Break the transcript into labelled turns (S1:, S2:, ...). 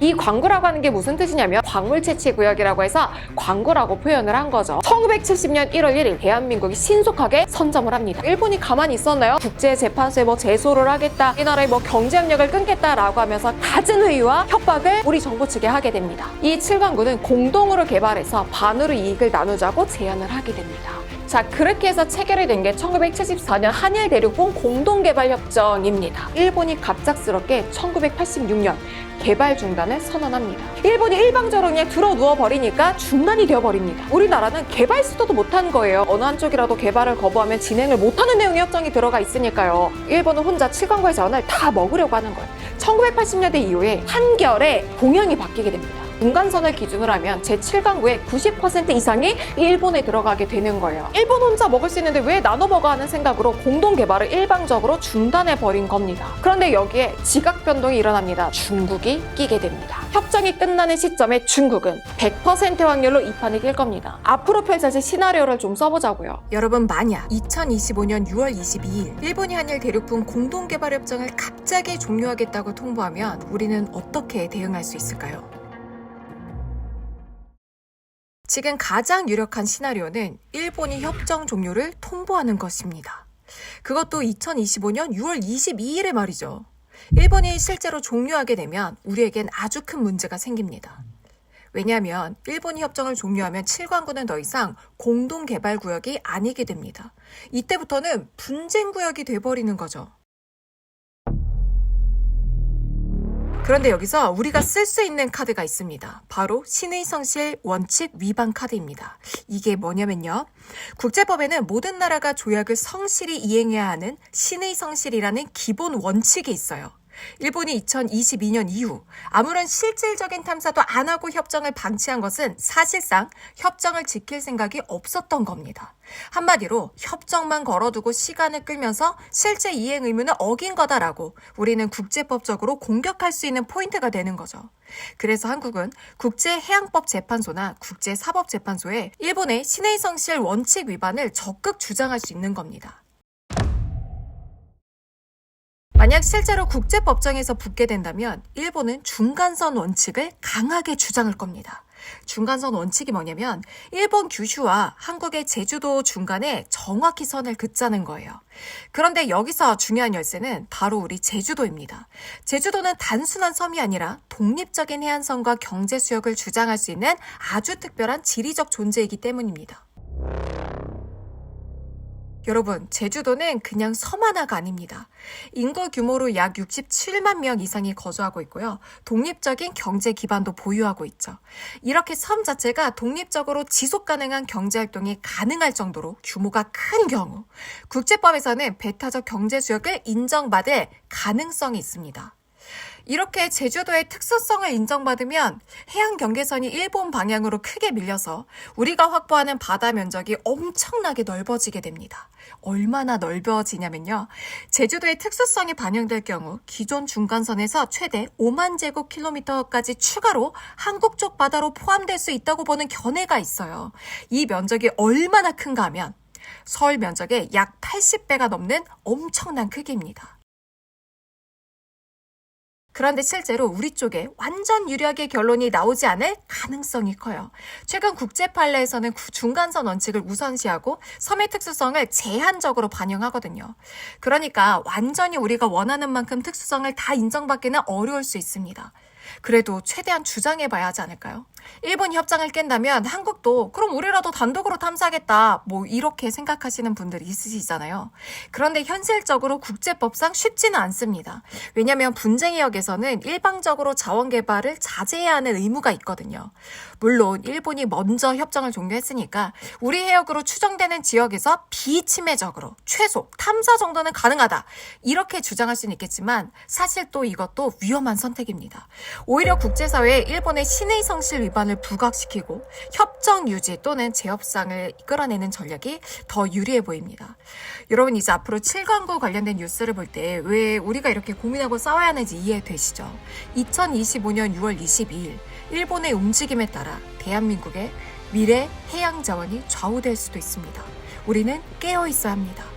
S1: 이 광구라고 하는 게 무슨 뜻이냐면 광물 채취 구역이라고 해서 광구라고 표현을 한 거죠. 1970년 1월 1일 대한민국이 신속하게 선점을 합니다. 일본이 가만히 있었나요? 국제재판소에 제소를 하겠다, 이 나라의 경제협력을 끊겠다라고 하면서 갖은 회유와 협박을 우리 정부 측에 하게 됩니다. 이 7광구는 공동으로 개발해서 반으로 이익을 나누자고 제안을 하게 됩니다. 자, 그렇게 해서 체결이 된 게 1974년 한일 대륙분 공동개발협정입니다. 일본이 갑작스럽게 1986년 개발 중단을 선언합니다. 일본이 일방적으로 그냥 들어 누워버리니까 중단이 되어버립니다. 우리나라는 개발 시도도 못한 거예요. 어느 한쪽이라도 개발을 거부하면 진행을 못하는 내용의 협정이 들어가 있으니까요. 일본은 혼자 7광구의 자원을 다 먹으려고 하는 거예요. 1980년대 이후에 한결에 동향이 바뀌게 됩니다. 중간선을 기준으로 하면 제7광구의 90% 이상이 일본에 들어가게 되는 거예요. 일본 혼자 먹을 수 있는데 왜 나눠 먹어 하는 생각으로 공동개발을 일방적으로 중단해버린 겁니다. 그런데 여기에 지각 변동이 일어납니다. 중국이 끼게 됩니다. 협정이 끝나는 시점에 중국은 100% 확률로 이 판을 낄 겁니다. 앞으로 펼쳐질 시나리오를 좀 써보자고요.
S2: 여러분, 만약 2025년 6월 22일 일본이 한일 대륙분 공동개발협정을 갑자기 종료하겠다고 통보하면 우리는 어떻게 대응할 수 있을까요? 지금 가장 유력한 시나리오는 일본이 협정 종료를 통보하는 것입니다. 그것도 2025년 6월 22일에 말이죠. 일본이 실제로 종료하게 되면 우리에겐 아주 큰 문제가 생깁니다. 왜냐하면 일본이 협정을 종료하면 7광구는 더 이상 공동개발구역이 아니게 됩니다. 이때부터는 분쟁구역이 돼버리는 거죠. 그런데 여기서 우리가 쓸 수 있는 카드가 있습니다. 바로 신의성실 원칙 위반 카드입니다. 이게 뭐냐면요. 국제법에는 모든 나라가 조약을 성실히 이행해야 하는 신의성실이라는 기본 원칙이 있어요. 일본이 2022년 이후 아무런 실질적인 탐사도 안 하고 협정을 방치한 것은 사실상 협정을 지킬 생각이 없었던 겁니다. 한마디로 협정만 걸어두고 시간을 끌면서 실제 이행 의무는 어긴 거다라고 우리는 국제법적으로 공격할 수 있는 포인트가 되는 거죠. 그래서 한국은 국제해양법재판소나 국제사법재판소에 일본의 신의성실 원칙 위반을 적극 주장할 수 있는 겁니다. 만약 실제로 국제법정에서 붙게 된다면 일본은 중간선 원칙을 강하게 주장할 겁니다. 중간선 원칙이 뭐냐면 일본 규슈와 한국의 제주도 중간에 정확히 선을 긋자는 거예요. 그런데 여기서 중요한 열쇠는 바로 우리 제주도입니다. 제주도는 단순한 섬이 아니라 독립적인 해안선과 경제 수역을 주장할 수 있는 아주 특별한 지리적 존재이기 때문입니다. 여러분, 제주도는 그냥 섬 하나가 아닙니다. 인구 규모로 약 67만 명 이상이 거주하고 있고요. 독립적인 경제 기반도 보유하고 있죠. 이렇게 섬 자체가 독립적으로 지속 가능한 경제 활동이 가능할 정도로 규모가 큰 경우 국제법에서는 배타적 경제 수역을 인정받을 가능성이 있습니다. 이렇게 제주도의 특수성을 인정받으면 해양 경계선이 일본 방향으로 크게 밀려서 우리가 확보하는 바다 면적이 엄청나게 넓어지게 됩니다. 얼마나 넓어지냐면요. 제주도의 특수성이 반영될 경우 기존 중간선에서 최대 5만 제곱킬로미터까지 추가로 한국 쪽 바다로 포함될 수 있다고 보는 견해가 있어요. 이 면적이 얼마나 큰가 하면 서울 면적의 약 80배가 넘는 엄청난 크기입니다. 그런데 실제로 우리 쪽에 완전 유리하게 결론이 나오지 않을 가능성이 커요. 최근 국제판례에서는 중간선 원칙을 우선시하고 섬의 특수성을 제한적으로 반영하거든요. 그러니까 완전히 우리가 원하는 만큼 특수성을 다 인정받기는 어려울 수 있습니다. 그래도 최대한 주장해봐야 하지 않을까요? 일본이 협정을 깬다면 한국도 그럼 우리라도 단독으로 탐사하겠다 이렇게 생각하시는 분들이 있으시잖아요. 그런데 현실적으로 국제법상 쉽지는 않습니다. 왜냐하면 분쟁 해역에서는 일방적으로 자원 개발을 자제해야 하는 의무가 있거든요. 물론 일본이 먼저 협정을 종료했으니까 우리 해역으로 추정되는 지역에서 비침해적으로 최소 탐사 정도는 가능하다 이렇게 주장할 수는 있겠지만 사실 또 이것도 위험한 선택입니다. 오히려 국제사회에 일본의 신의성실 위반을 부각시키고 협정 유지 또는 재협상을 이끌어내는 전략이 더 유리해 보입니다. 여러분, 이제 앞으로 7광구 관련된 뉴스를 볼 때 왜 우리가 이렇게 고민하고 싸워야 하는지 이해되시죠? 2025년 6월 22일 일본의 움직임에 따라 대한민국의 미래 해양 자원이 좌우될 수도 있습니다. 우리는 깨어 있어야 합니다.